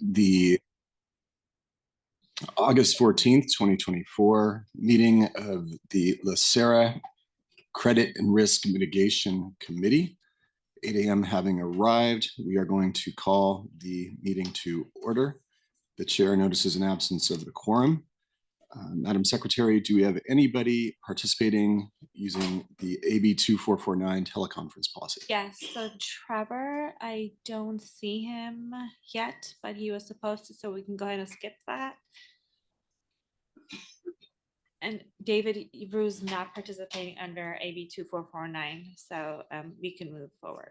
the August 14th, 2024 meeting of the LACERA Credit and Risk Mitigation Committee. 8 a.m. having arrived, we are going to call the meeting to order. The chair notices an absence of the quorum. Madam Secretary, do we have anybody participating using the AB 2449 teleconference policy? Yes, so Trevor, I don't see him yet, but he was supposed to, so we can go ahead and skip that. And David Ebru's not participating under AB 2449, so we can move forward.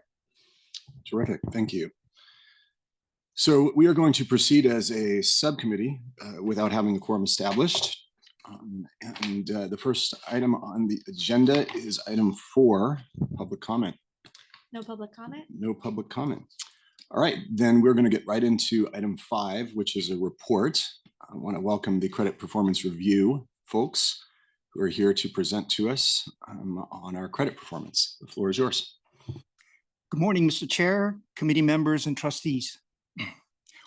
Terrific, thank you. So we are going to proceed as a subcommittee without having the quorum established. The first item on the agenda is item 4, public comment. No public comment? No public comment. All right, then we're going to get right into item 5, which is a report. I want to welcome the Credit Performance Review folks who are here to present to us on our credit performance. The floor is yours. Good morning, Mr. Chair, committee members, and trustees.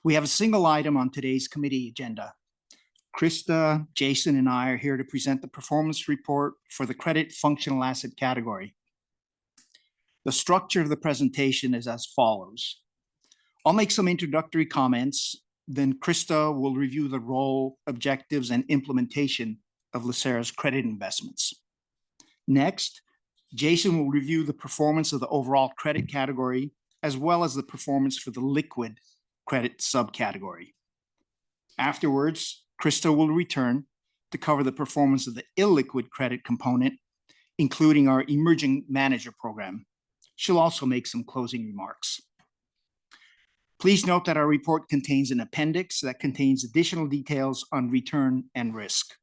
We have a single item on today's committee agenda. Krista, Jason, and I are here to present the performance report for the credit functional asset category. The structure of the presentation is as follows. I'll make some introductory comments, then Krista will review the role, objectives, and implementation of LACERA's credit investments. Next, Jason will review the performance of the overall credit category, as well as the performance for the liquid credit subcategory. Afterwards, Krista will return to cover the performance of the illiquid credit component, including our emerging manager program. She'll also make some closing remarks. Please note that our report contains an appendix that contains additional details on return and risk.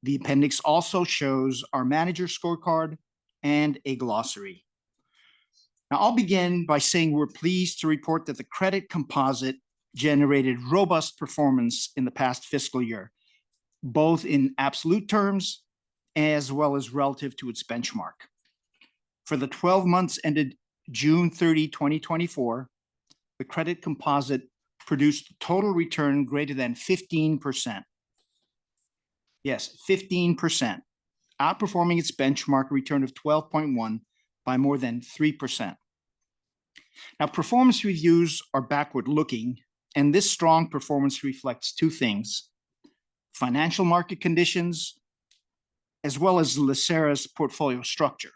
The appendix also shows our manager scorecard and a glossary. Now, I'll begin by saying we're pleased to report that the credit composite generated robust performance in the past fiscal year, both in absolute terms as well as relative to its benchmark. For the 12 months ended June 30, 2024, the credit composite produced a total return greater than 15%. Yes, 15%, outperforming its benchmark return of 12.1 by more than 3%. Now, performance reviews are backward-looking, and this strong performance reflects two things: financial market conditions, as well as LACERA's portfolio structure.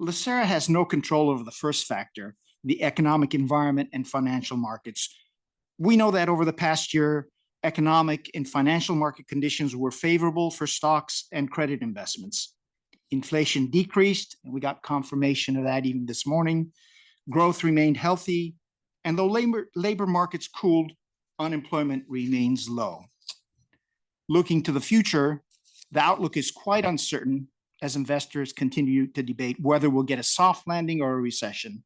LACERA has no control over the first factor, the economic environment and financial markets. We know that over the past year, economic and financial market conditions were favorable for stocks and credit investments. Inflation decreased, and we got confirmation of that even this morning. Growth remained healthy, and though labor markets cooled, unemployment remains low. Looking to the future, the outlook is quite uncertain as investors continue to debate whether we'll get a soft landing or a recession.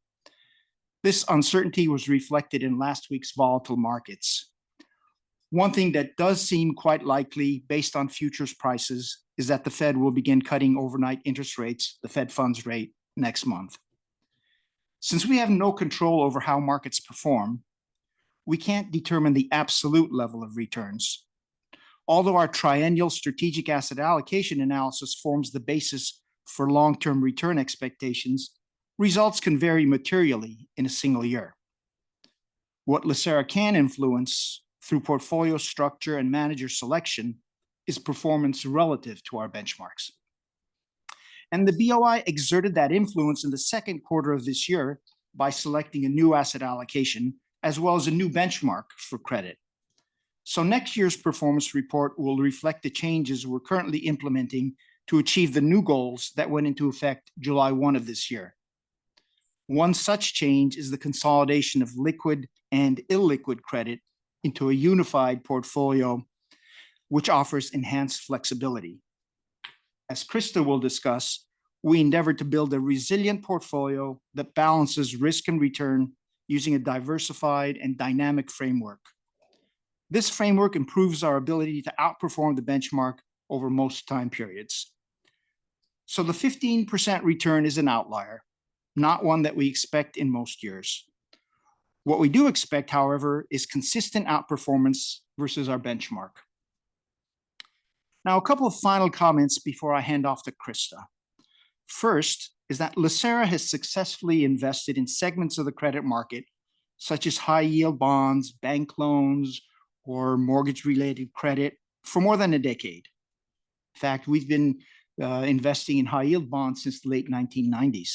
This uncertainty was reflected in last week's volatile markets. One thing that does seem quite likely based on futures prices is that the Fed will begin cutting overnight interest rates, the Fed funds rate, next month. Since we have no control over how markets perform, we can't determine the absolute level of returns. Although our triennial strategic asset allocation analysis forms the basis for long-term return expectations, results can vary materially in a single year. What LACERA can influence through portfolio structure and manager selection is performance relative to our benchmarks. And the BOI exerted that influence in the second quarter of this year by selecting a new asset allocation as well as a new benchmark for credit. So next year's performance report will reflect the changes we're currently implementing to achieve the new goals that went into effect July 1 of this year. One such change is the consolidation of liquid and illiquid credit into a unified portfolio, which offers enhanced flexibility. As Krista will discuss, we endeavor to build a resilient portfolio that balances risk and return using a diversified and dynamic framework. This framework improves our ability to outperform the benchmark over most time periods. So the 15% return is an outlier, not one that we expect in most years. What we do expect, however, is consistent outperformance versus our benchmark. Now, a couple of final comments before I hand off to Krista. First is that LACERA has successfully invested in segments of the credit market, such as high yield bonds, bank loans, or mortgage-related credit for more than a decade. In fact, we've been investing in high yield bonds since the late 1990s.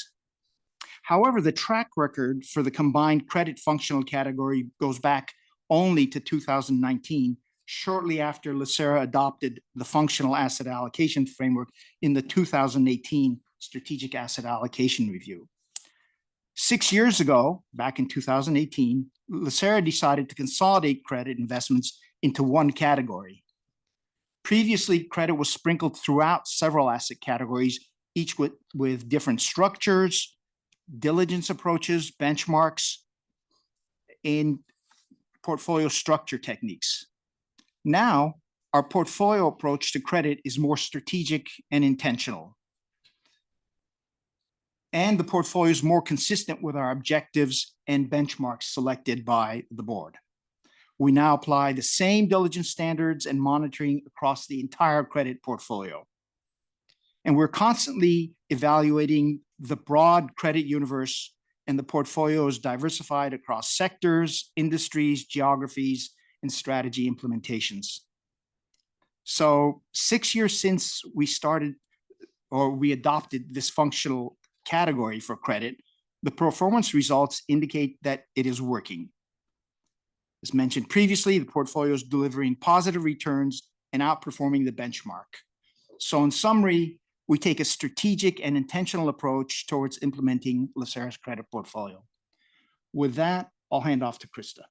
However, the track record for the combined credit functional category goes back only to 2019, shortly after LACERA adopted the functional asset allocation framework in the 2018 Strategic Asset Allocation Review. 6 years ago, back in 2018, LACERA decided to consolidate credit investments into one category. Previously, credit was sprinkled throughout several asset categories, each with different structures, diligence approaches, benchmarks, and portfolio structure techniques. Now, our portfolio approach to credit is more strategic and intentional. And the portfolio is more consistent with our objectives and benchmarks selected by the board. We now apply the same diligence standards and monitoring across the entire credit portfolio. And we're constantly evaluating the broad credit universe, and the portfolio is diversified across sectors, industries, geographies, and strategy implementations. So 6 years since we started or we adopted this functional category for credit, the performance results indicate that it is working. As mentioned previously, the portfolio is delivering positive returns and outperforming the benchmark. So in summary, we take a strategic and intentional approach towards implementing LACERA's credit portfolio. With that, I'll hand off to Krista.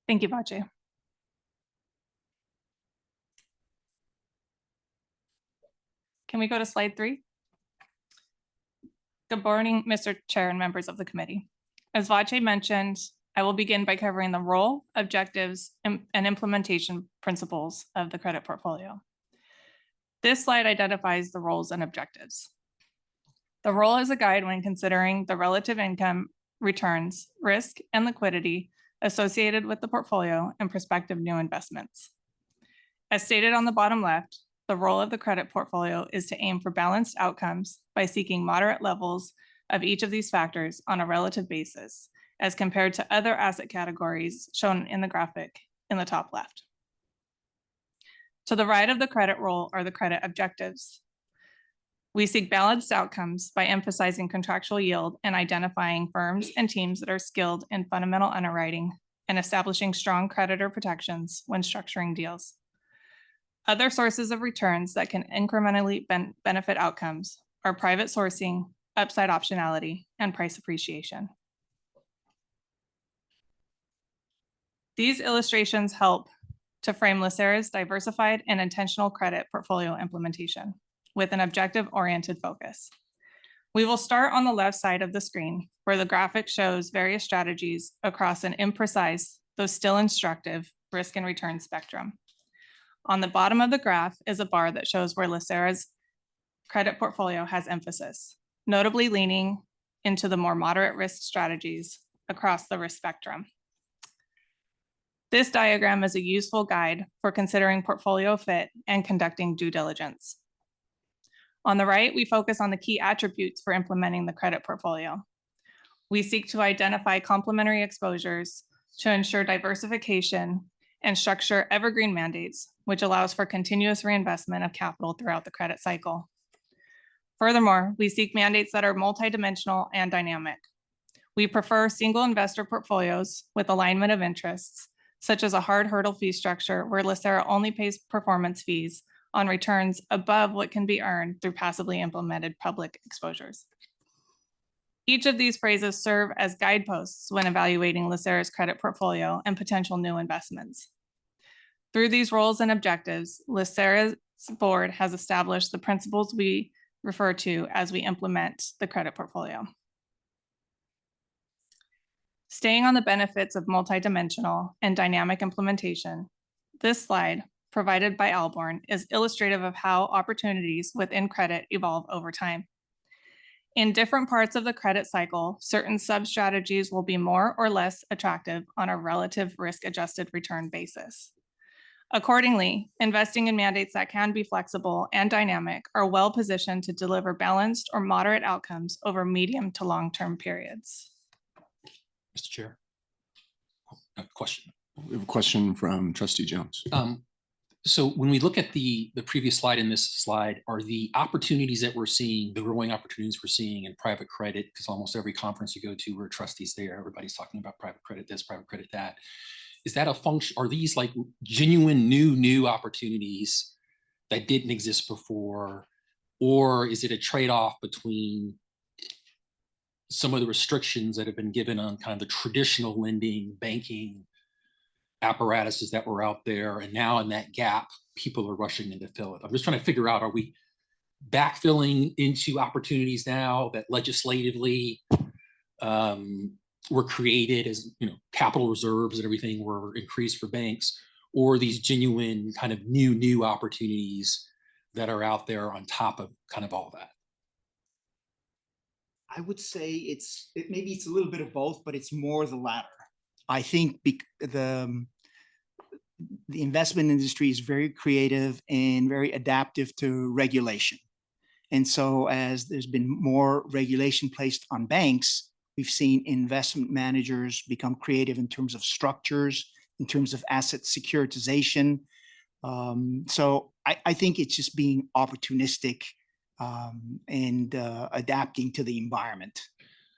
Thank you, Vache. Can we go to slide 3? Good morning, Mr. Chair and members of the committee. As Vache mentioned, I will begin by covering the role, objectives, and implementation principles of the credit portfolio. This slide identifies the roles and objectives. The role is a guide when considering the relative income, returns, risk, and liquidity associated with the portfolio and prospective new investments. As stated on the bottom left, the role of the credit portfolio is to aim for balanced outcomes by seeking moderate levels of each of these factors on a relative basis, as compared to other asset categories shown in the graphic in the top left. To the right of the credit role are the credit objectives. We seek balanced outcomes by emphasizing contractual yield and identifying firms and teams that are skilled in fundamental underwriting and establishing strong creditor protections when structuring deals. Other sources of returns that can incrementally benefit outcomes are private sourcing, upside optionality, and price appreciation. These illustrations help to frame LACERA's diversified and intentional credit portfolio implementation with an objective-oriented focus. We will start on the left side of the screen, where the graphic shows various strategies across an imprecise, though still instructive, risk and return spectrum. On the bottom of the graph is a bar that shows where LACERA's credit portfolio has emphasis, notably leaning into the more moderate risk strategies across the risk spectrum. This diagram is a useful guide for considering portfolio fit and conducting due diligence. On the right, we focus on the key attributes for implementing the credit portfolio. We seek to identify complementary exposures to ensure diversification and structure evergreen mandates, which allows for continuous reinvestment of capital throughout the credit cycle. Furthermore, we seek mandates that are multidimensional and dynamic. We prefer single investor portfolios with alignment of interests, such as a hard hurdle fee structure where LACERA only pays performance fees on returns above what can be earned through passively implemented public exposures. Each of these phrases serve as guideposts when evaluating LACERA's credit portfolio and potential new investments. Through these roles and objectives, LACERA's board has established the principles we refer to as we implement the credit portfolio. Staying on the benefits of multidimensional and dynamic implementation, this slide, provided by Alborn, is illustrative of how opportunities within credit evolve over time. In different parts of the credit cycle, certain sub-strategies will be more or less attractive on a relative risk-adjusted return basis. Accordingly, investing in mandates that can be flexible and dynamic are well-positioned to deliver balanced or moderate outcomes over medium to long-term periods. Mr. Chair. A question. We have a question from Trustee Jones. So when we look at the previous slide and this slide, are the opportunities that we're seeing, the growing opportunities we're seeing in private credit, because almost every conference you go to where trustees there, everybody's talking about private credit this, private credit that. Is that a function? Are these like genuine new opportunities that didn't exist before? Or is it a trade-off between some of the restrictions that have been given on kind of the traditional lending, banking apparatuses that were out there, and now in that gap, people are rushing in to fill it? I'm just trying to figure out, are we backfilling into opportunities now that legislatively were created as, you know, capital reserves and everything were increased for banks, or these genuine kind of new opportunities that are out there on top of kind of all that? I would say maybe it's a little bit of both, but it's more the latter. I think the investment industry is very creative and very adaptive to regulation. And so as there's been more regulation placed on banks, we've seen investment managers become creative in terms of structures, in terms of asset securitization. So I think it's just being opportunistic and adapting to the environment.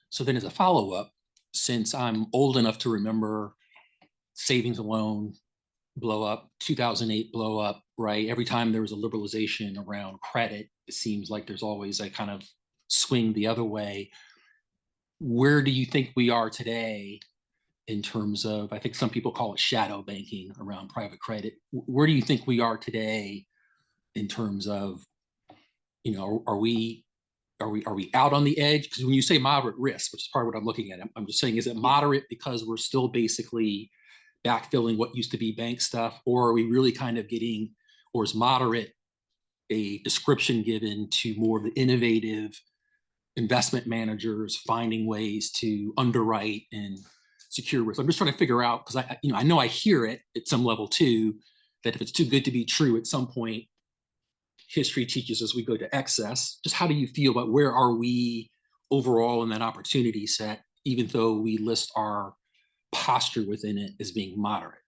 So then as a follow-up, since I'm old enough to remember savings and loan blow up, 2008 blow up, right? Every time there was a liberalization around credit, it seems like there's always a kind of swing the other way. Where do you think we are today in terms of, I think some people call it shadow banking around private credit. Where do you think we are today in terms of, you know, are we out on the edge? Because when you say moderate risk, which is part of what I'm looking at, I'm just saying, is it moderate because we're still basically backfilling what used to be bank stuff, or are we really kind of getting, or is moderate a description given to more of the innovative investment managers finding ways to underwrite and secure risk? I'm just trying to figure out, because I know I hear it at some level too, that if it's too good to be true, at some point history teaches us we go to excess. Just how do you feel about where are we overall in that opportunity set, even though we list our posture within it as being moderate?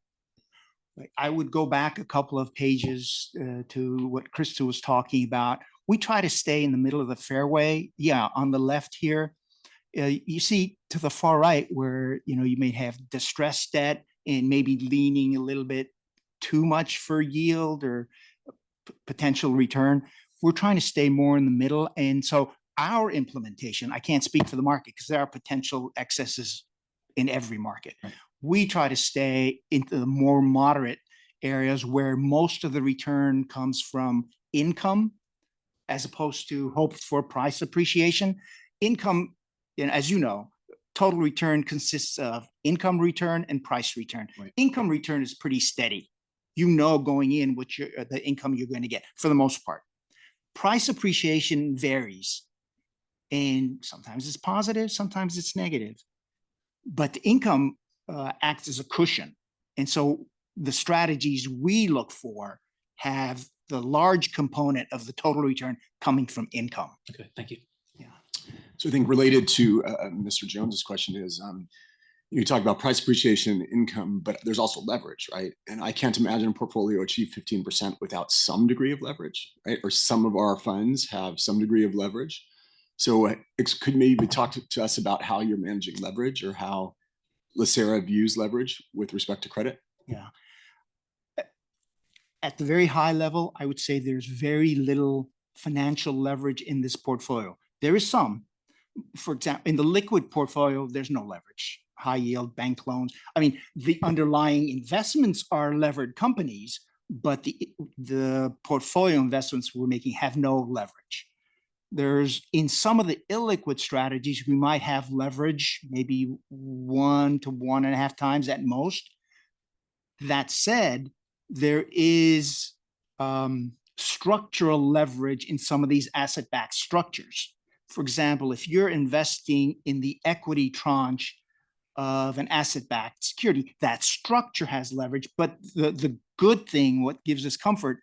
I would go back a couple of pages to what Krista was talking about. We try to stay in the middle of the fairway. Yeah, on the left here, you see to the far right where, you know, you may have distressed debt and maybe leaning a little bit too much for yield or potential return. We're trying to stay more in the middle. And so our implementation, I can't speak for the market because there are potential excesses in every market. Right. We try to stay into the more moderate areas where most of the return comes from income as opposed to hope for price appreciation. Income, and as you know, total return consists of income return and price return. Right. Income return is pretty steady. You know going in what the income you're going to get for the most part. Price appreciation varies. And sometimes it's positive, sometimes it's negative. But the income acts as a cushion. And so the strategies we look for have the large component of the total return coming from income. Okay, thank you. Yeah. So I think related to Mr. Jones's question is, you talk about price appreciation, income, but there's also leverage, right? And I can't imagine a portfolio achieve 15% without some degree of leverage, right? Or some of our funds have some degree of leverage. So could maybe talk to us about how you're managing leverage or how LACERA views leverage with respect to credit? Yeah. At the very high level, I would say there's very little financial leverage in this portfolio. There is some. For example, in the liquid portfolio, there's no leverage. High yield bank loans. I mean, the underlying investments are levered companies, but the portfolio investments we're making have no leverage. There's, in some of the illiquid strategies, we might have leverage, maybe 1 to 1.5 times at most. That said, there is structural leverage in some of these asset-backed structures. for example, if you're investing in the equity tranche of an asset-backed security, that structure has leverage. But the good thing, what gives us comfort,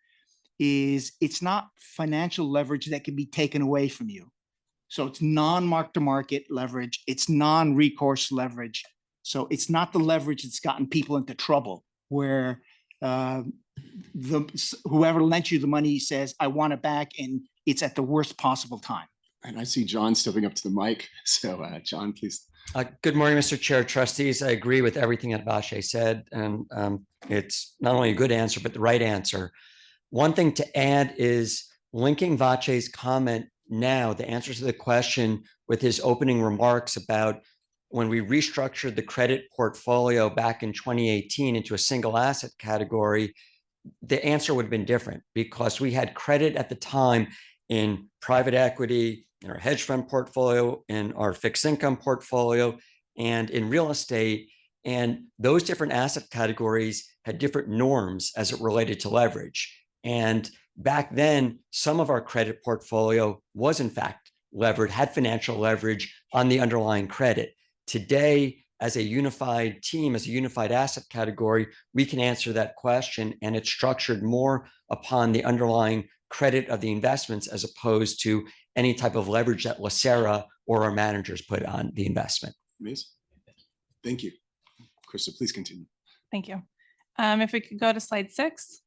is it's not financial leverage that can be taken away from you. So it's non-mark-to-market leverage, it's non-recourse leverage. So it's not the leverage that's gotten people into trouble, where whoever lent you the money says, I want it back, and it's at the worst possible time. And I see John stepping up to the mic. So John, please. Good morning, Mr. Chair, trustees. I agree with everything that Vache said, and it's not only a good answer, but the right answer. One thing to add is linking Vache's comment now, the answer to the question, with his opening remarks about when we restructured the credit portfolio back in 2018 into a single asset category, the answer would have been different, because we had credit at the time in private equity, in our hedge fund portfolio, in our fixed income portfolio, and in real estate. And those different asset categories had different norms as it related to leverage. And back then, some of our credit portfolio was in fact levered, had financial leverage on the underlying credit. Today, as a unified team, as a unified asset category, we can answer that question, and it's structured more upon the underlying credit of the investments as opposed to any type of leverage that LACERA or our managers put on the investment. Amazing. Thank you. Krista, please continue. Thank you. If we could go to slide 6.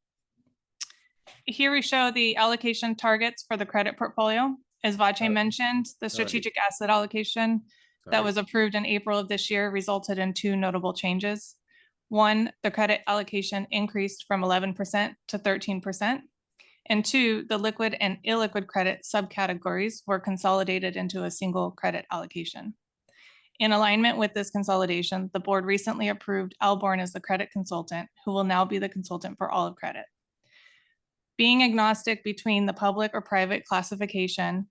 Here we show the allocation targets for the credit portfolio. As Vache mentioned, the strategic asset allocation that was approved in April of this year resulted in 2 notable changes. One, the credit allocation increased from 11% to 13%. And 2, the liquid and illiquid credit subcategories were consolidated into a single credit allocation. In alignment with this consolidation, the board recently approved Alborn as the credit consultant, who will now be the consultant for all of credit. Being agnostic between the public or private classification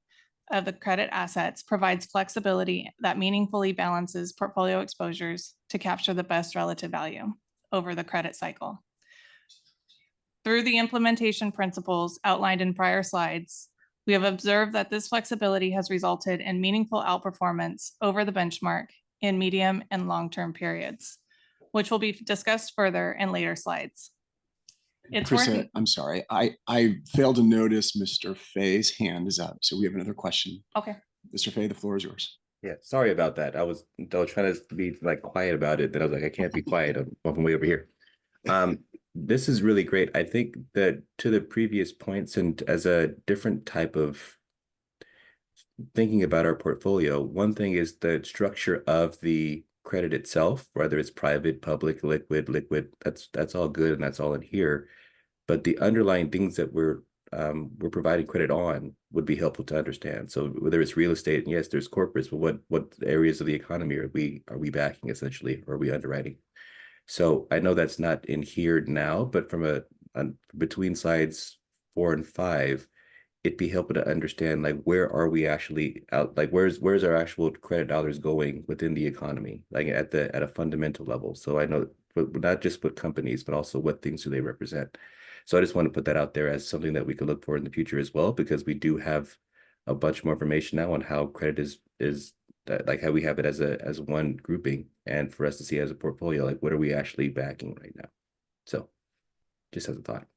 of the credit assets provides flexibility that meaningfully balances portfolio exposures to capture the best relative value over the credit cycle. Through the implementation principles outlined in prior slides, we have observed that this flexibility has resulted in meaningful outperformance over the benchmark in medium and long-term periods, which will be discussed further in later slides. Krista, I'm sorry. I failed to notice Mr. Fay's hand is up. So we have another question. Okay. Mr. Fay, the floor is yours. Yeah, sorry about that. I was trying to be like quiet about it. Then I was like, I can't be quiet. I'm way over here. This is really great. I think that to the previous points, and as a different type of thinking about our portfolio, one thing is the structure of the credit itself, whether it's private, public, liquid, that's all good and that's all in here. But the underlying things that we're providing credit on would be helpful to understand. So whether it's real estate, and yes, there's corporates, but what areas of the economy are we backing essentially, or are we underwriting? So I know that's not in here now, but from between slides 4 and 5, it'd be helpful to understand, like, where are we actually out, like where's our actual credit dollars going within the economy, like at a fundamental level. So I know, but not just what companies, but also what things do they represent. So I just want to put that out there as something that we could look for in the future as well, because we do have a bunch more information now on how credit is like how we have it as one grouping, and for us to see as a portfolio, like what are we actually backing right now. So just as a thought.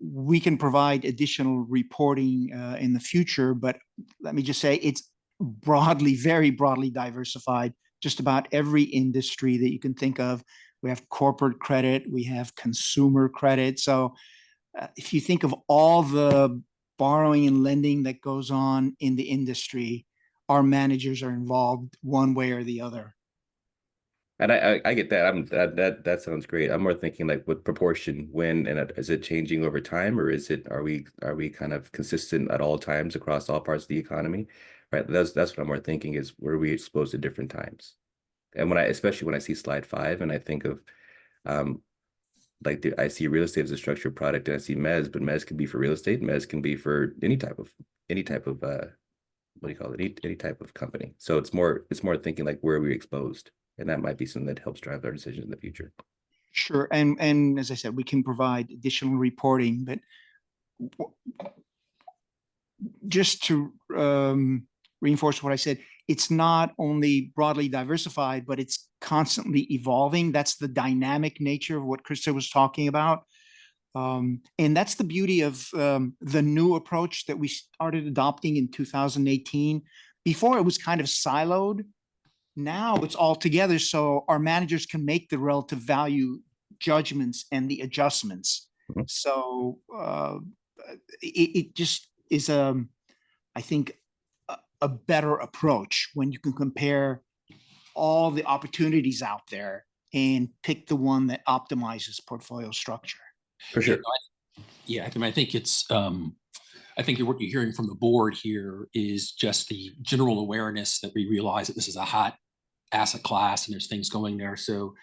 We can provide additional reporting in the future, but let me just say it's broadly, very broadly diversified. Just about every industry that you can think of. We have corporate credit, we have consumer credit. So if you think of all the borrowing and lending that goes on in the industry, our managers are involved one way or the other. And I get that. That sounds great. I'm more thinking like what proportion, when, and is it changing over time, or are we kind of consistent at all times across all parts of the economy, right? That's what I'm more thinking is, where are we exposed at different times? And especially when I see slide 5 and I think of I see real estate as a structured product, and I see mezz, but mezz can be for real estate, mezz can be for any type of what do you call it? Any type of company. So it's more thinking like, where are we exposed? And that might be something that helps drive our decisions in the future. Sure. And as I said, we can provide additional reporting, but just to reinforce what I said. It's not only broadly diversified, but it's constantly evolving. That's the dynamic nature of what Krista was talking about. And that's the beauty of the new approach that we started adopting in 2018. Before it was kind of siloed. Now it's all together, so our managers can make the relative value judgments and the adjustments. So it just is I think a better approach when you can compare all the opportunities out there and pick the one that optimizes portfolio structure. For sure. Yeah, I mean, I think it's, I think what you're hearing from the board here is just the general awareness that we realize that this is a hot asset class and there's things going there. So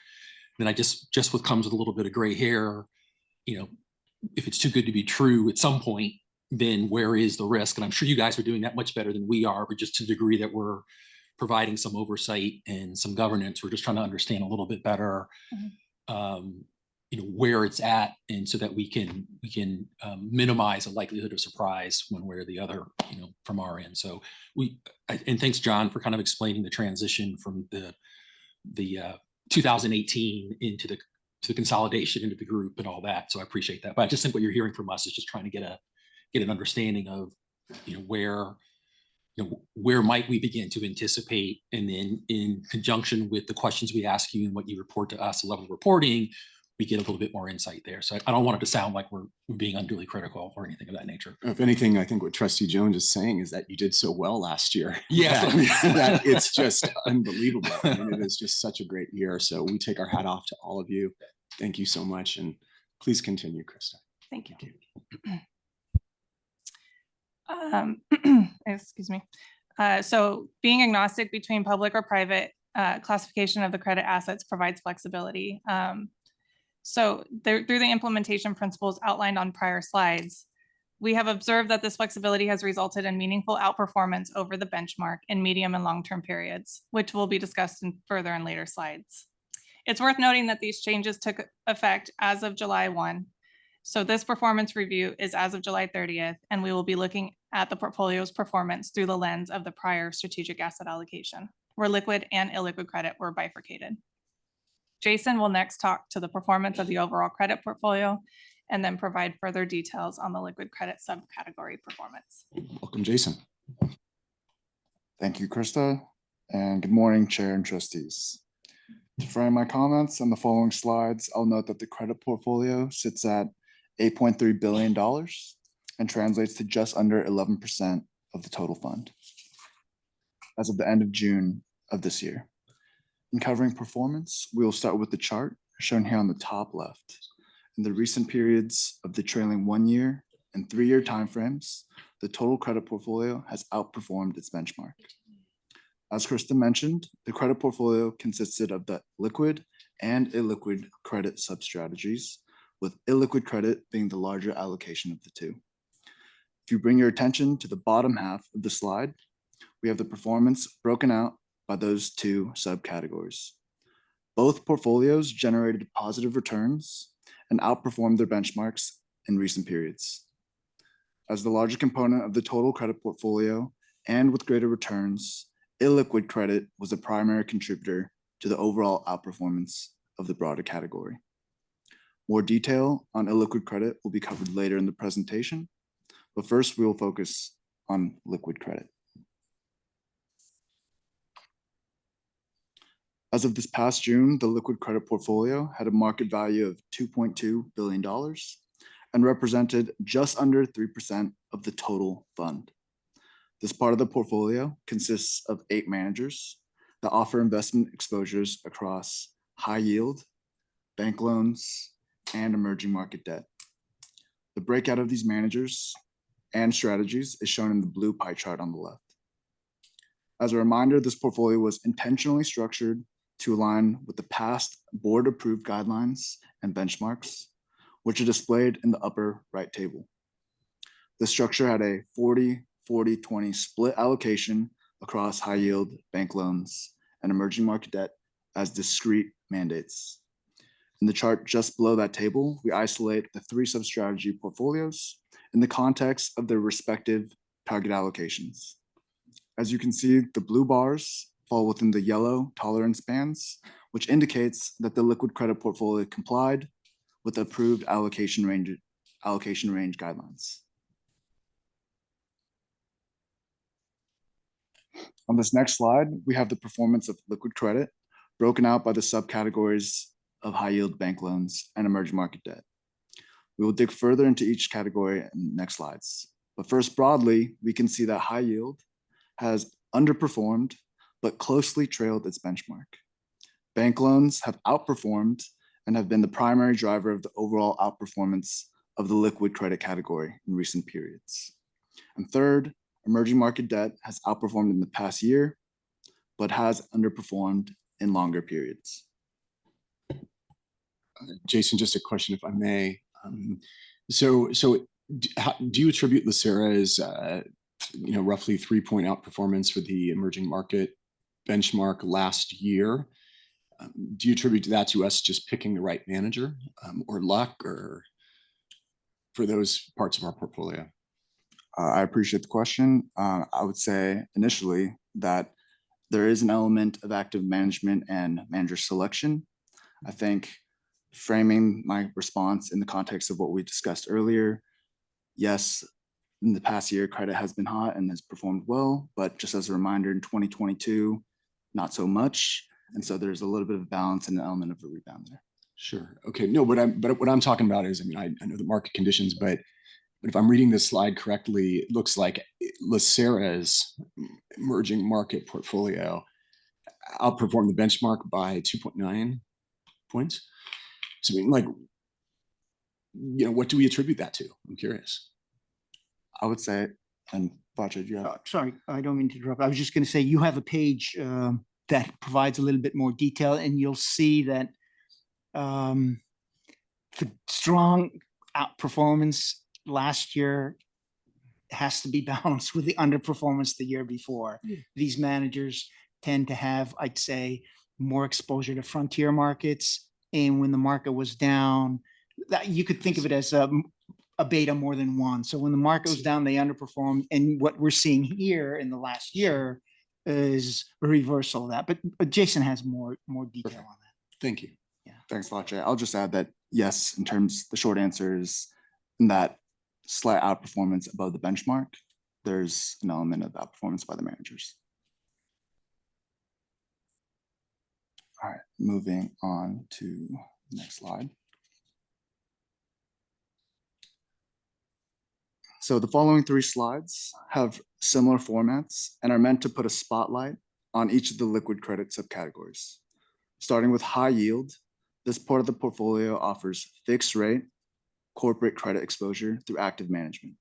then I just what comes with a little bit of gray hair, you know, if it's too good to be true at some point, then where is the risk? And I'm sure you guys are doing that much better than we are, but just to the degree that we're providing some oversight and some governance, we're just trying to understand a little bit better, you know, where it's at, and so that we can minimize a likelihood of surprise one way or the other, you know, from our end. So and thanks, John, for kind of explaining the transition from the 2018 into the consolidation into the group and all that. So I appreciate that. But I just think what you're hearing from us is just trying to get an understanding of, you know, where might we begin to anticipate, and then in conjunction with the questions we ask you and what you report to us, the level of reporting, we get a little bit more insight there. So I don't want it to sound like we're being unduly critical or anything of that nature. If anything, I think what Trustee Jones is saying is that you did so well last year. Yes. that it's just unbelievable. I mean, it is just such a great year. So we take our hat off to all of you. Thank you so much. And please continue, Krista. Thank you. Excuse me. So being agnostic between public or private classification of the credit assets provides flexibility. So through the implementation principles outlined on prior slides, we have observed that this flexibility has resulted in meaningful outperformance over the benchmark in medium and long-term periods, which will be discussed further in later slides. It's worth noting that these changes took effect as of July 1. So this performance review is as of July 30th, and we will be looking at the portfolio's performance through the lens of the prior strategic asset allocation, where liquid and illiquid credit were bifurcated. Jason will next talk to the performance of the overall credit portfolio and then provide further details on the liquid credit subcategory performance. Welcome, Jason. Thank you, Krista, and good morning, Chair and trustees. To frame my comments on the following slides, I'll note that the credit portfolio sits at $8.3 billion and translates to just under 11% of the total fund as of the end of June of this year. In covering performance, we will start with the chart shown here on the top left. In the recent periods of the trailing 1 year and 3 year timeframes, the total credit portfolio has outperformed its benchmark. As Krista mentioned, the credit portfolio consisted of the liquid and illiquid credit substrategies, with illiquid credit being the larger allocation of the two. If you bring your attention to the bottom half of the slide, we have the performance broken out by those two subcategories. Both portfolios generated positive returns and outperformed their benchmarks in recent periods. As the larger component of the total credit portfolio and with greater returns, illiquid credit was the primary contributor to the overall outperformance of the broader category. More detail on illiquid credit will be covered later in the presentation, but first we will focus on liquid credit. As of this past June, the liquid credit portfolio had a market value of $2.2 billion and represented just under 3% of the total fund. This part of the portfolio consists of 8 managers that offer investment exposures across high yield, bank loans, and emerging market debt. The breakout of these managers and strategies is shown in the blue pie chart on the left. As a reminder, this portfolio was intentionally structured to align with the past board-approved guidelines and benchmarks, which are displayed in the upper right table. The structure had a 40-40-20 split allocation across high yield, bank loans, and emerging market debt as discrete mandates. In the chart just below that table, we isolate the 3 sub-strategy portfolios in the context of their respective target allocations. As you can see, the blue bars fall within the yellow tolerance bands, which indicates that the liquid credit portfolio complied with the approved allocation range guidelines. On this next slide, we have the performance of liquid credit broken out by the subcategories of high yield bank loans and emerging market debt. We will dig further into each category in the next slides. But first, broadly, we can see that high yield has underperformed, but closely trailed its benchmark. Bank loans have outperformed and have been the primary driver of the overall outperformance of the liquid credit category in recent periods. And third, emerging market debt has outperformed in the past year, but has underperformed in longer periods. Jason, just a question, if I may. So do you attribute LACERA's roughly 3-point outperformance for the emerging market benchmark last year? Do you attribute that to us just picking the right manager or luck, or for those parts of our portfolio? I appreciate the question. I would say initially that there is an element of active management and manager selection. I think framing my response in the context of what we discussed earlier, yes, in the past year, credit has been hot and has performed well, but just as a reminder, in 2022, not so much. And so there's a little bit of balance and an element of a rebound there. Sure. Okay. No, but what I'm talking about is, I know the market conditions, but if I'm reading this slide correctly, it looks like LACERA's emerging market portfolio outperformed the benchmark by 2.9 points. So what do we attribute that to? I'm curious. I would say, and Vache, do you have? Sorry, I don't mean to interrupt. I was just going to say, you have a page that provides a little bit more detail, and you'll see that the strong outperformance last year has to be balanced with the underperformance the year before. These managers tend to have, I'd say, more exposure to frontier markets. And when the market was down, that you could think of it as a beta more than one. So when the market was down, they underperformed. And what we're seeing here in the last year is a reversal of that. But Jason has more detail on that. Thank you. Yeah. Thanks, Vache. I'll just add that, yes, in terms, the short answer is in that slight outperformance above the benchmark, there's an element of outperformance by the managers. All right, moving on to the next slide. So the following 3 slides have similar formats and are meant to put a spotlight on each of the liquid credit subcategories. Starting with high yield, this part of the portfolio offers fixed rate corporate credit exposure through active management.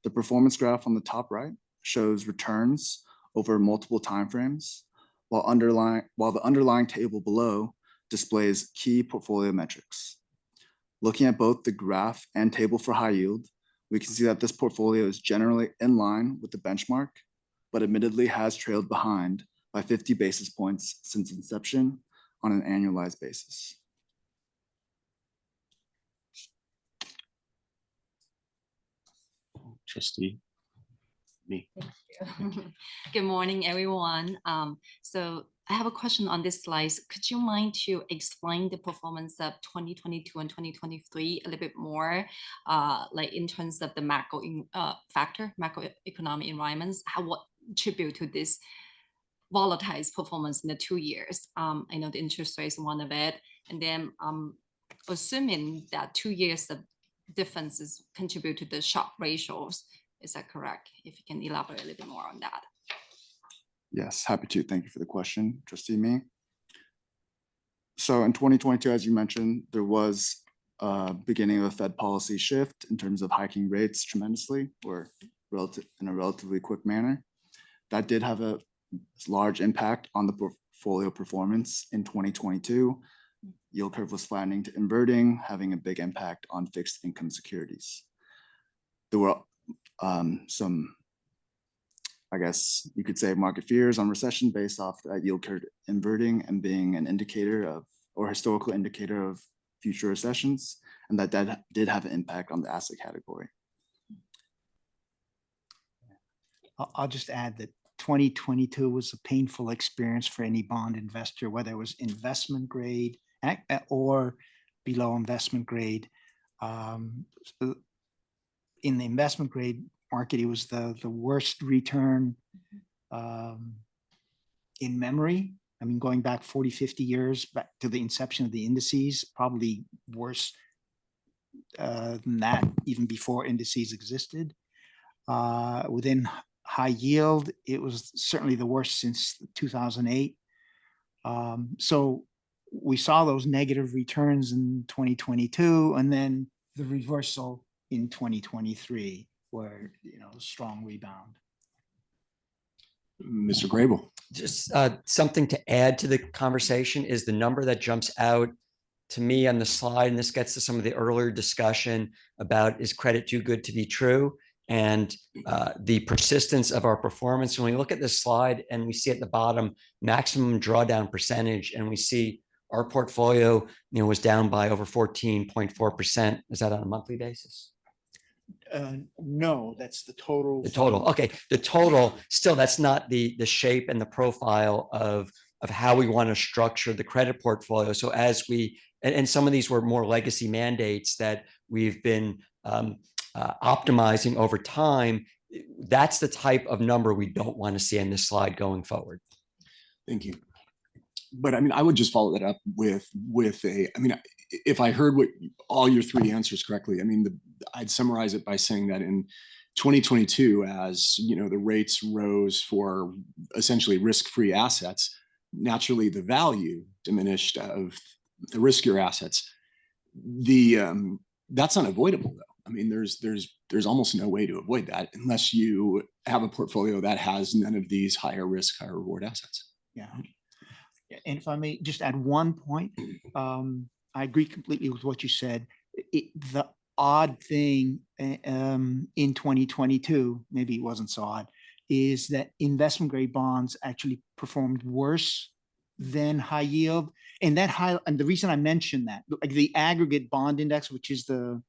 The performance graph on the top right shows returns over multiple timeframes, while the underlying table below displays key portfolio metrics. Looking at both the graph and table for high yield, we can see that this portfolio is generally in line with the benchmark, but admittedly has trailed behind by 50 basis points since inception on an annualized basis. Trustee, me. Good morning, everyone. So I have a question on this slide. Could you mind to explain the performance of 2022 and 2023 a little bit more, like in terms of the macroeconomic environments, what attribute to this volatile performance in the 2 years? I know the interest rate is one of it, and then assuming that 2 years of differences contribute to the Sharpe ratios. Is that correct? If you can elaborate a little bit more on that. Yes, happy to. Thank you for the question, Trustee Mee. So in 2022, as you mentioned, there was a beginning of a Fed policy shift in terms of hiking rates tremendously or in a relatively quick manner. That did have a large impact on the portfolio performance in 2022. Yield curve was flattening to inverting, having a big impact on fixed income securities. There were some, I guess you could say, market fears on recession based off that yield curve inverting and being an indicator of, or historical indicator of future recessions, and that did have an impact on the asset category. I'll just add that 2022 was a painful experience for any bond investor, whether it was investment grade or below investment grade. So in the investment grade market, it was the worst return in memory. I mean, going back 40, 50 years back to the inception of the indices, probably worse than that, even before indices existed. Within high yield, it was certainly the worst since 2008. So we saw those negative returns in 2022, and then the reversal in 2023, where, strong rebound. Mr. Grable. Just something to add to the conversation is the number that jumps out to me on the slide, and this gets to some of the earlier discussion about, is credit too good to be true? And the persistence of our performance. When we look at this slide and we see at the bottom maximum drawdown percentage, and we see our portfolio, was down by over 14.4%. Is that on a monthly basis? No, that's the total. The total. Okay, the total. Still, that's not the shape and the profile of how we want to structure the credit portfolio. So as we, and some of these were more legacy mandates that we've been optimizing over time. That's the type of number we don't want to see on this slide going forward. Thank you. But I mean, I would just follow that up with if I heard all your three answers correctly, I mean, I'd summarize it by saying that in 2022, as the rates rose for essentially risk-free assets, naturally the value diminished of the riskier assets. That's unavoidable, though. I mean, there's almost no way to avoid that unless you have a portfolio that has none of these higher risk, higher reward assets. Yeah. And if I may just add one point, I agree completely with what you said. The odd thing in 2022, maybe it wasn't so odd, is that investment grade bonds actually performed worse than high yield. And the reason I mentioned that, like the aggregate bond index, which is the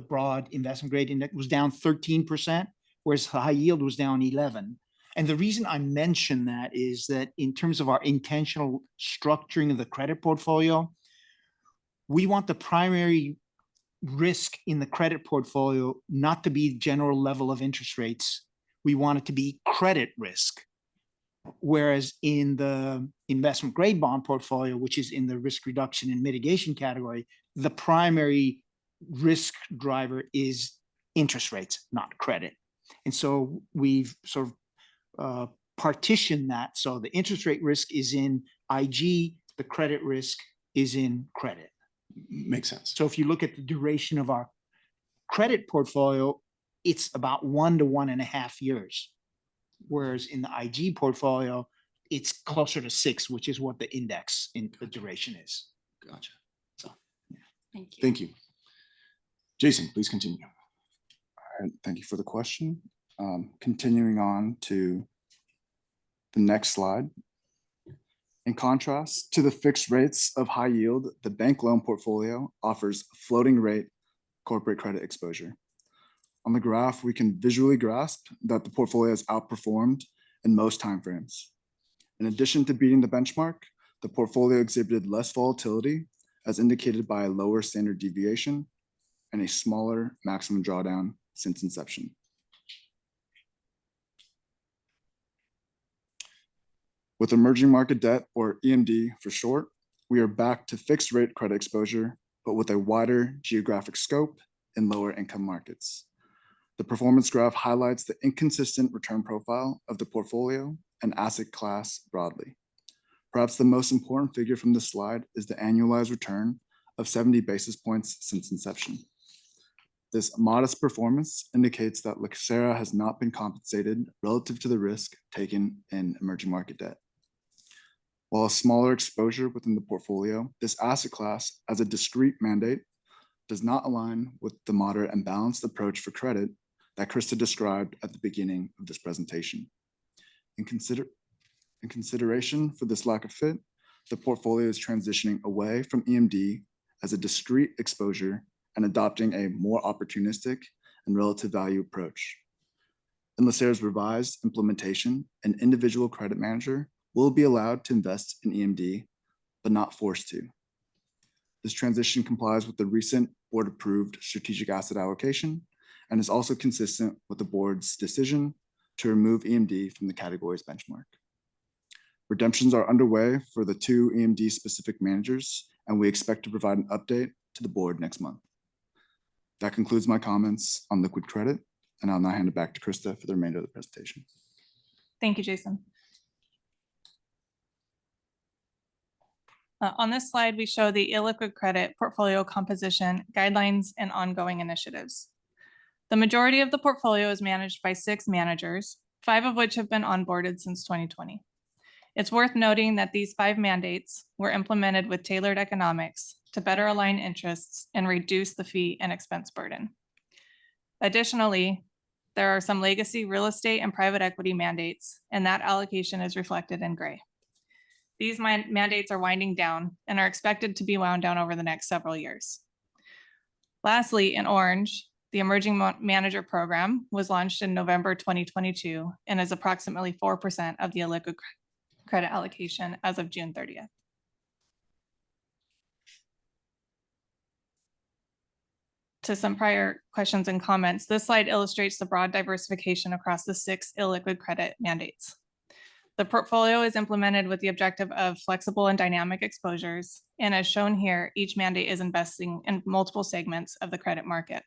broad investment grade index, was down 13%, whereas high yield was down 11%. And the reason I mention that is that in terms of our intentional structuring of the credit portfolio, we want the primary risk in the credit portfolio not to be general level of interest rates. We want it to be credit risk. Whereas in the investment grade bond portfolio, which is in the risk reduction and mitigation category, the primary risk driver is interest rates, not credit. And so we've sort of partitioned that. So the interest rate risk is in IG, the credit risk is in credit. Makes sense. So if you look at the duration of our credit portfolio, it's about 1 to 1.5 years. Whereas in the IG portfolio, it's closer to 6, which is what the index in the duration is. Gotcha. So, Thank you. thank you. Jason, please continue. All right, thank you for the question. Continuing on to the next slide. In contrast to the fixed rates of high yield, the bank loan portfolio offers floating rate corporate credit exposure. On the graph, we can visually grasp that the portfolio has outperformed in most timeframes. In addition to beating the benchmark, the portfolio exhibited less volatility, as indicated by a lower standard deviation and a smaller maximum drawdown since inception. With emerging market debt, or EMD for short, we are back to fixed rate credit exposure, but with a wider geographic scope in lower income markets. The performance graph highlights the inconsistent return profile of the portfolio and asset class broadly. Perhaps the most important figure from this slide is the annualized return of 70 basis points since inception. This modest performance indicates that LACERA has not been compensated relative to the risk taken in emerging market debt. While a smaller exposure within the portfolio, this asset class as a discrete mandate does not align with the moderate and balanced approach for credit that Krista described at the beginning of this presentation. In consideration for this lack of fit, the portfolio is transitioning away from EMD as a discrete exposure and adopting a more opportunistic and relative value approach. In LACERA's revised implementation, an individual credit manager will be allowed to invest in EMD, but not forced to. This transition complies with the recent board-approved strategic asset allocation and is also consistent with the board's decision to remove EMD from the categories benchmark. Redemptions are underway for the 2 EMD-specific managers, and we expect to provide an update to the board next month. That concludes my comments on liquid credit, and I'll now hand it back to Krista for the remainder of the presentation. Thank you, Jason. On this slide, we show the illiquid credit portfolio composition, guidelines, and ongoing initiatives. The majority of the portfolio is managed by 6 managers, 5 of which have been onboarded since 2020. It's worth noting that these 5 mandates were implemented with tailored economics to better align interests and reduce the fee and expense burden. Additionally, there are some legacy real estate and private equity mandates, and that allocation is reflected in gray. These mandates are winding down and are expected to be wound down over the next several years. Lastly, in orange, the Emerging Manager Program was launched in November 2022 and is approximately 4% of the illiquid credit allocation as of June 30th. To some prior questions and comments, this slide illustrates the broad diversification across the 6 illiquid credit mandates. The portfolio is implemented with the objective of flexible and dynamic exposures, and as shown here, each mandate is investing in multiple segments of the credit market.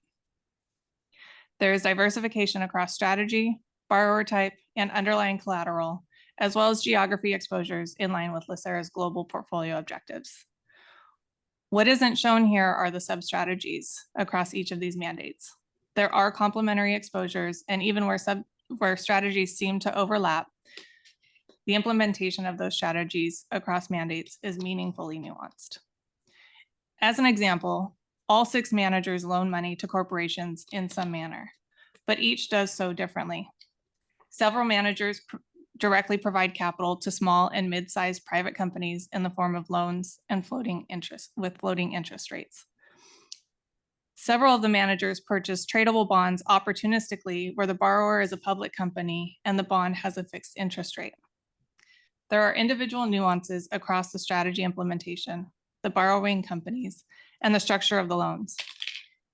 There is diversification across strategy, borrower type, and underlying collateral, as well as geography exposures in line with LACERA's global portfolio objectives. What isn't shown here are the sub-strategies across each of these mandates. There are complementary exposures, and even where strategies seem to overlap, the implementation of those strategies across mandates is meaningfully nuanced. As an example, all 6 managers loan money to corporations in some manner, but each does so differently. Several managers directly provide capital to small and mid-sized private companies in the form of loans and floating interest rates. Several of the managers purchase tradable bonds opportunistically where the borrower is a public company and the bond has a fixed interest rate. There are individual nuances across the strategy implementation, the borrowing companies, and the structure of the loans.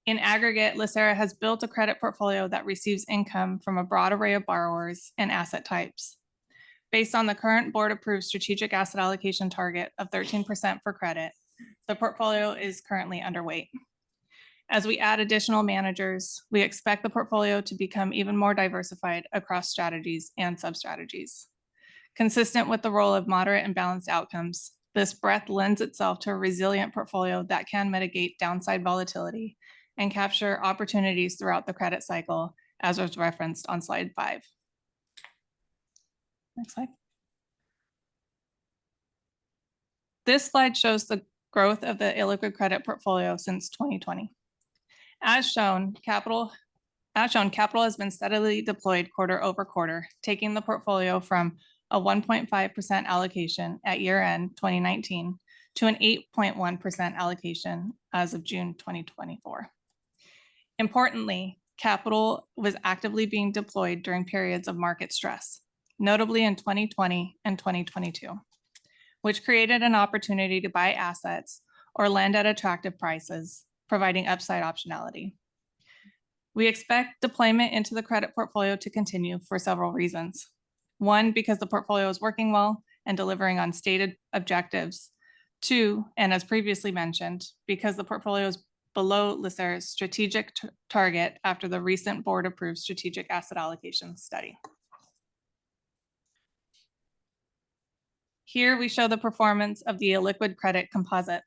In aggregate, LACERA has built a credit portfolio that receives income from a broad array of borrowers and asset types. Based on the current board-approved strategic asset allocation target of 13% for credit, the portfolio is currently underweight. As we add additional managers, we expect the portfolio to become even more diversified across strategies and sub-strategies. Consistent with the role of moderate and balanced outcomes, this breadth lends itself to a resilient portfolio that can mitigate downside volatility and capture opportunities throughout the credit cycle, as was referenced on slide 5. Next slide. This slide shows the growth of the illiquid credit portfolio since 2020. As shown, capital has been steadily deployed quarter over quarter, taking the portfolio from a 1.5% allocation at year-end 2019 to an 8.1% allocation as of June 2024. Importantly, capital was actively being deployed during periods of market stress, notably in 2020 and 2022, which created an opportunity to buy assets or lend at attractive prices, providing upside optionality. We expect deployment into the credit portfolio to continue for several reasons. 1, because the portfolio is working well and delivering on stated objectives. 2, and as previously mentioned, because the portfolio is below LACERA's strategic target after the recent board-approved strategic asset allocation study. Here we show the performance of the illiquid credit composite.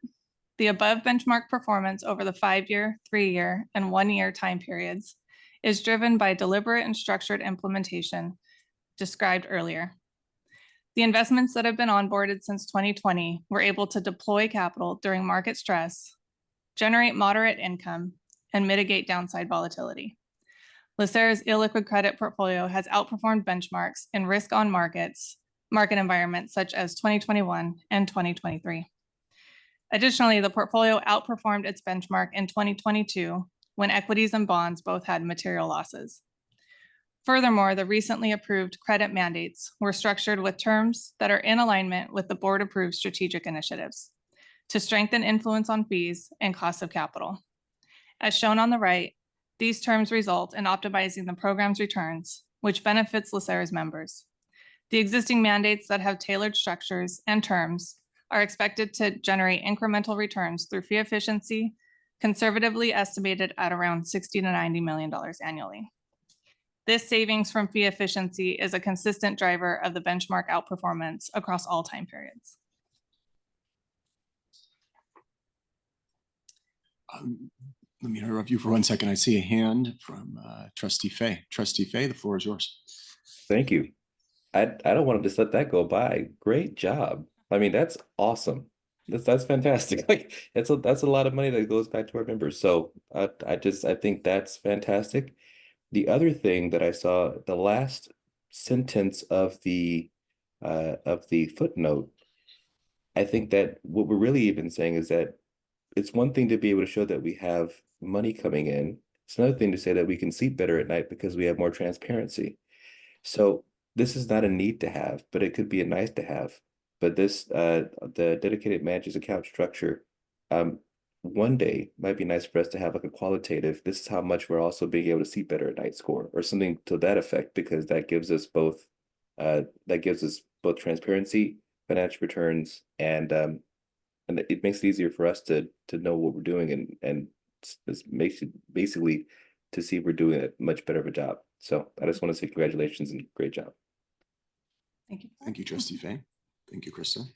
The above benchmark performance over the 5-year, 3-year, and 1-year time periods is driven by deliberate and structured implementation described earlier. The investments that have been onboarded since 2020 were able to deploy capital during market stress, generate moderate income, and mitigate downside volatility. LACERA's illiquid credit portfolio has outperformed benchmarks in risk-on market environments such as 2021 and 2023. Additionally, the portfolio outperformed its benchmark in 2022 when equities and bonds both had material losses. Furthermore, the recently approved credit mandates were structured with terms that are in alignment with the board-approved strategic initiatives to strengthen influence on fees and costs of capital. As shown on the right, these terms result in optimizing the program's returns, which benefits LACERA's members. The existing mandates that have tailored structures and terms are expected to generate incremental returns through fee efficiency, conservatively estimated at around $60 to $90 million annually. This savings from fee efficiency is a consistent driver of the benchmark outperformance across all time periods. Let me interrupt you for 1 second. I see a hand from Trustee Fay. Trustee Fay, the floor is yours. Thank you. I don't want to just let that go by. Great job. I mean, that's awesome. That's fantastic. Like that's a lot of money that goes back to our members. So I think that's fantastic. The other thing that I saw, the last sentence of the footnote, I think that what we're really even saying is that it's one thing to be able to show that we have money coming in. It's another thing to say that we can sleep better at night because we have more transparency. So this is not a need to have, but it could be a nice to have. But this, the dedicated manager's account structure, one day might be nice for us to have like a qualitative, this is how much we're also being able to sleep better at night score or something to that effect, because that gives us both transparency, financial returns, and it makes it easier for us to know what we're doing and it makes it basically to see if we're doing a much better of a job. So I just want to say congratulations and great job. Thank you. Thank you, Trustee Fay. Thank you, Krista.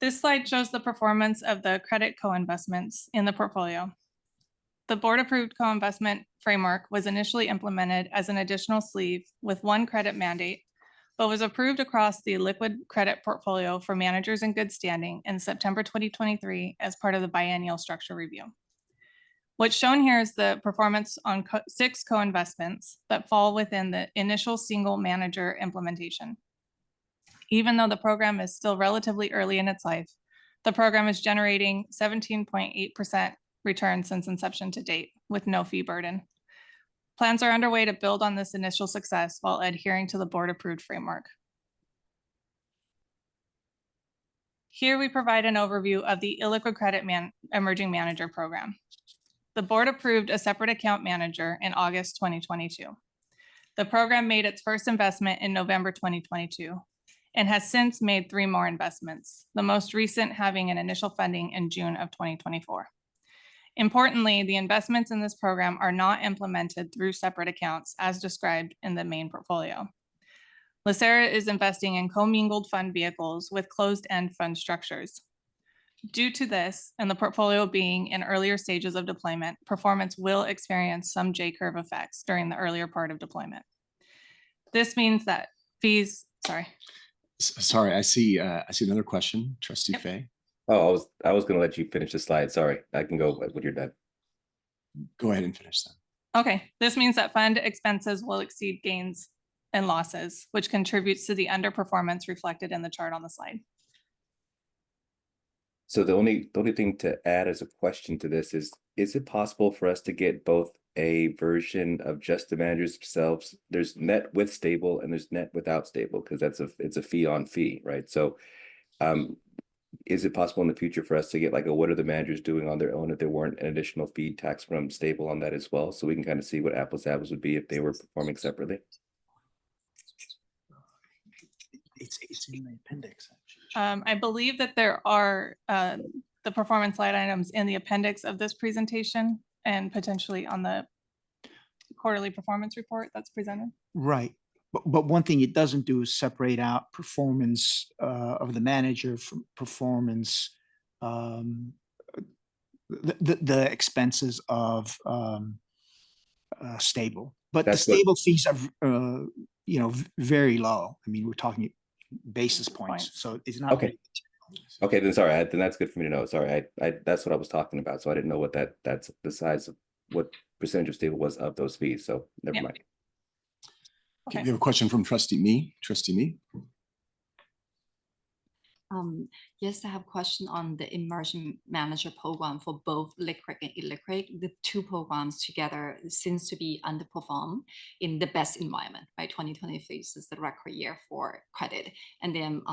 This slide shows the performance of the credit co-investments in the portfolio. The board-approved co-investment framework was initially implemented as an additional sleeve with one credit mandate, but was approved across the liquid credit portfolio for managers in good standing in September 2023 as part of the biennial structure review. What's shown here is the performance on 6 co-investments that fall within the initial single manager implementation. Even though the program is still relatively early in its life, the program is generating 17.8% return since inception to date with no fee burden. Plans are underway to build on this initial success while adhering to the board-approved framework. Here we provide an overview of the illiquid credit emerging manager program. The board approved a separate account manager in August 2022. The program made its first investment in November 2022 and has since made 3 more investments, the most recent having an initial funding in June of 2024. Importantly, the investments in this program are not implemented through separate accounts as described in the main portfolio. LACERA is investing in commingled fund vehicles with closed-end fund structures. Due to this, and the portfolio being in earlier stages of deployment, performance will experience some J-curve effects during the earlier part of deployment. This means that fees, Sorry, I see another question, Trustee Fay. Oh, I was going to let you finish the slide. Sorry, I can go when you're done. Go ahead and finish that. Okay, this means that fund expenses will exceed gains and losses, which contributes to the underperformance reflected in the chart on the slide. So the only thing to add as a question to this is it possible for us to get both a version of just the managers themselves? There's net with stable and there's net without stable, because it's a fee on fee, right? So is it possible in the future for us to get like a what are the managers doing on their own if there weren't an additional fee tax from stable on that as well? So we can kind of see what apples to apples would be if they were performing separately. It's in the appendix. I believe that there are the performance line items in the appendix of this presentation and potentially on the quarterly performance report that's presented. Right. But one thing it doesn't do is separate out performance of the manager from performance, the expenses of stable. But That's the stable fees are, very low. I mean, we're talking basis points, so it's not. Okay. Okay, then sorry, then that's good for me to know. Sorry, I that's what I was talking about. So I didn't know what that's the size of what percentage of stable was of those fees. So never mind. Okay, we have a question from Trustee Me. Trustee Me. Yes, I have a question on the immersion manager program for both liquid and illiquid. The two programs together seems to be underperformed in the best environment, right? 2023 is the record year for credit. And then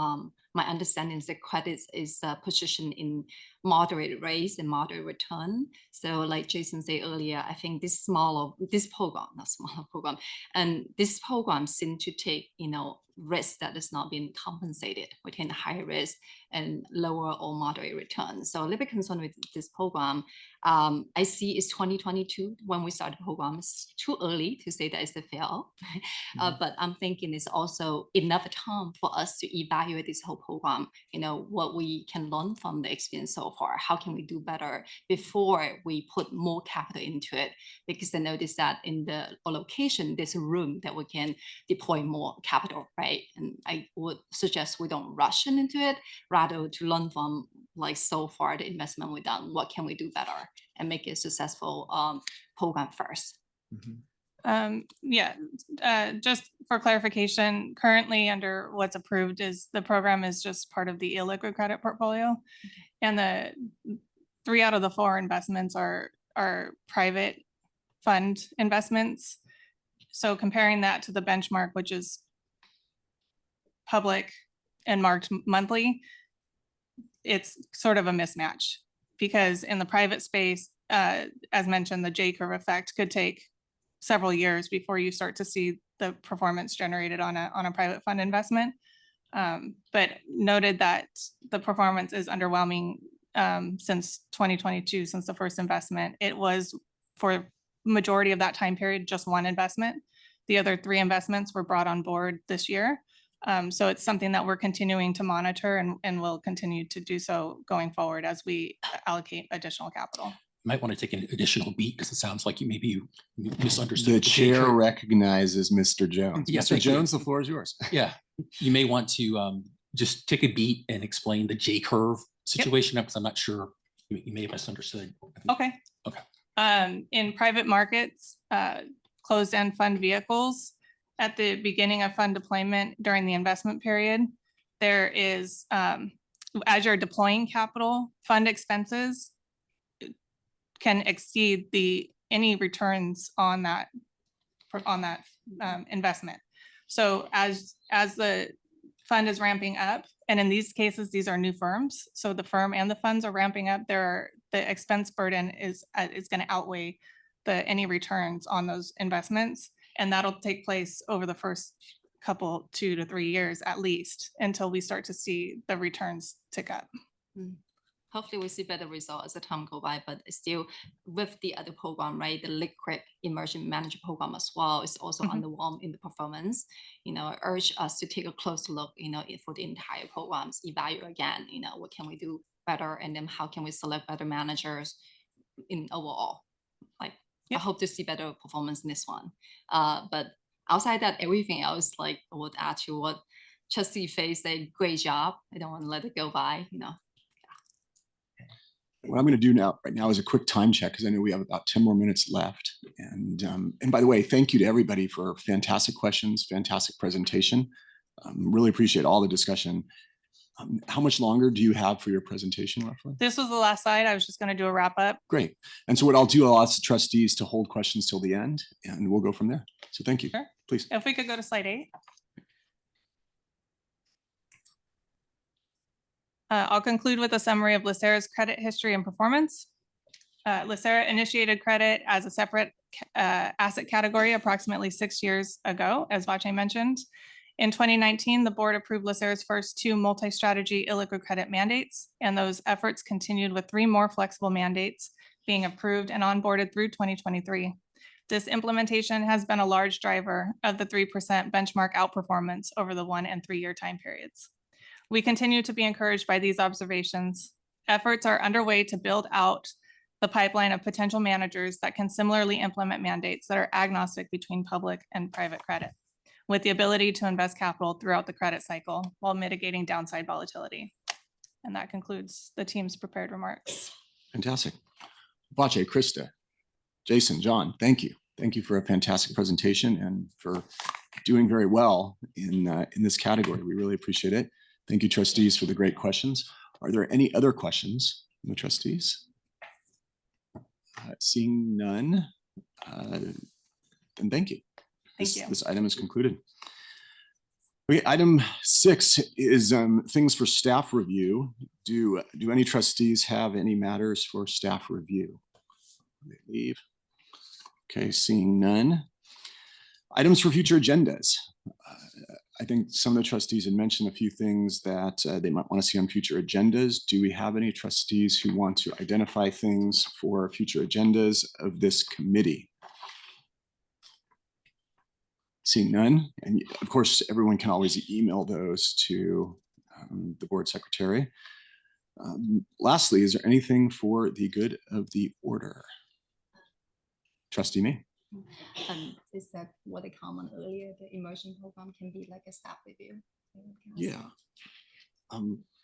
my understanding is that credit is positioned in moderate rates and moderate return. So like Jason said earlier, I think this program, not smaller program, and this program seem to take, risk that is not being compensated within high risk and lower or moderate return. So a little bit concerned with this program. I see it's 2022 when we started the program. It's too early to say that it's a fail, but I'm thinking it's also enough time for us to evaluate this whole program. What we can learn from the experience so far. How can we do better before we put more capital into it? Because I noticed that in the allocation, there's a room that we can deploy more capital, right? And I would suggest we don't rush into it, rather to learn from like so far the investment we've done, what can we do better and make it a successful program first. Just for clarification, currently under what's approved is the program is just part of the illiquid credit portfolio. And the 3 out of the 4 investments are private fund investments. So comparing that to the benchmark, which is public and marked monthly, it's sort of a mismatch, because in the private space, as mentioned, the J-curve effect could take several years before you start to see the performance generated on a private fund investment. But noted that the performance is underwhelming since 2022, since the first investment. It was, for majority of that time period, just 1 investment. The other 3 investments were brought on board this year. So it's something that we're continuing to monitor and will continue to do so going forward as we allocate additional capital. Might want to take an additional beat because it sounds like you misunderstood. The chair recognizes Mr. Jones. Yeah, Mr. thank you. Jones, the floor is yours. Yeah, you may want to just take a beat and explain the J-curve situation, because I'm not sure, you may have misunderstood. Okay. Okay. In private markets, closed-end fund vehicles, at the beginning of fund deployment during the investment period, there is, as you're deploying capital, fund expenses can exceed any returns on that investment. So as the fund is ramping up, and in these cases, these are new firms, so the firm and the funds are ramping up, the expense burden is going to outweigh any returns on those investments. And that'll take place over the first couple 2 to 3 years at least, until we start to see the returns tick up. Hopefully we see better results as the time go by, but still with the other program, right? The liquid immersion manager program as well is also underwhelmed in the performance. I urge us to take a close look, for the entire programs, evaluate again, what can we do better, and then how can we select better managers in overall. I hope to see better performance in this one. But outside that, everything else, like I would add to what Trustee Fay said, great job. I don't want to let it go by, What I'm going to do right now is a quick time check, because I know we have about 10 more minutes left. And by the way, thank you to everybody for fantastic questions, fantastic presentation. Really appreciate all the discussion. How much longer do you have for your presentation roughly? This was the last slide. I was just going to do a wrap up. Great. And so what I'll do, I'll ask the trustees to hold questions till the end, and we'll go from there. So thank you. Sure. Please. If we could go to slide 8. I'll conclude with a summary of LACERA's credit history and performance. LACERA initiated credit as a separate asset category approximately 6 years ago, as Vache mentioned. In 2019, the board approved LACERA's first 2 multi-strategy illiquid credit mandates, and those efforts continued with 3 more flexible mandates being approved and onboarded through 2023. This implementation has been a large driver of the 3% benchmark outperformance over the 1 and 3 year time periods. We continue to be encouraged by these observations. Efforts are underway to build out the pipeline of potential managers that can similarly implement mandates that are agnostic between public and private credit, with the ability to invest capital throughout the credit cycle while mitigating downside volatility. And that concludes the team's prepared remarks. Fantastic. Vache, Krista, Jason, John, thank you. Thank you for a fantastic presentation and for doing very well in this category. We really appreciate it. Thank you, trustees, for the great questions. Are there any other questions from the trustees? Seeing none, then thank you. Thank you. This item is concluded. Okay, item 6 is things for staff review. Do any trustees have any matters for staff review? They leave. Okay, seeing none. Items for future agendas. I think some of the trustees had mentioned a few things that they might want to see on future agendas. Do we have any trustees who want to identify things for future agendas of this committee? Seeing none, and of course, everyone can always email those to the board secretary. Lastly, is there anything for the good of the order? Trustee May. Is that what I commented earlier? The immersion program can be like a staff review. Yeah.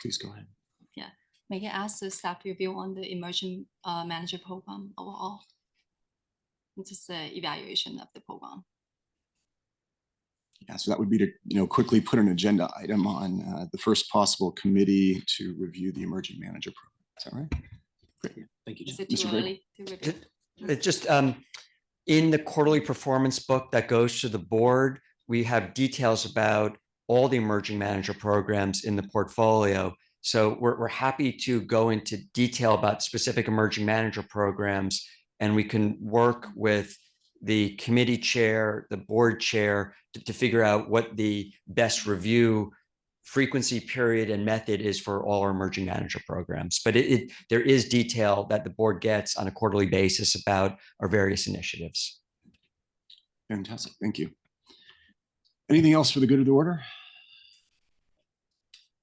Please go ahead. Yeah. May I ask the staff review on the immersion manager program overall? It's just the evaluation of the program. Yeah, so that would be to quickly put an agenda item on the first possible committee to review the emerging manager program. Is that right? Great. Thank you, Is Jim. it too Mr. Greg? early to review? It's just in the quarterly performance book that goes to the board, we have details about all the emerging manager programs in the portfolio. So we're happy to go into detail about specific emerging manager programs, and we can work with the committee chair, the board chair to figure out what the best review frequency, period, and method is for all our emerging manager programs. But there is detail that the board gets on a quarterly basis about our various initiatives. Fantastic. Thank you. Anything else for the good of the order?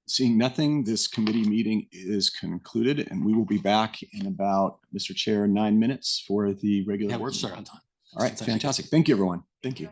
Seeing nothing, this committee meeting is concluded, and we will be back in about, Mr. Chair, 9 minutes for the regular. Yeah, we're starting on time. All right, That's actually good. fantastic. Thank you, everyone. Thank you.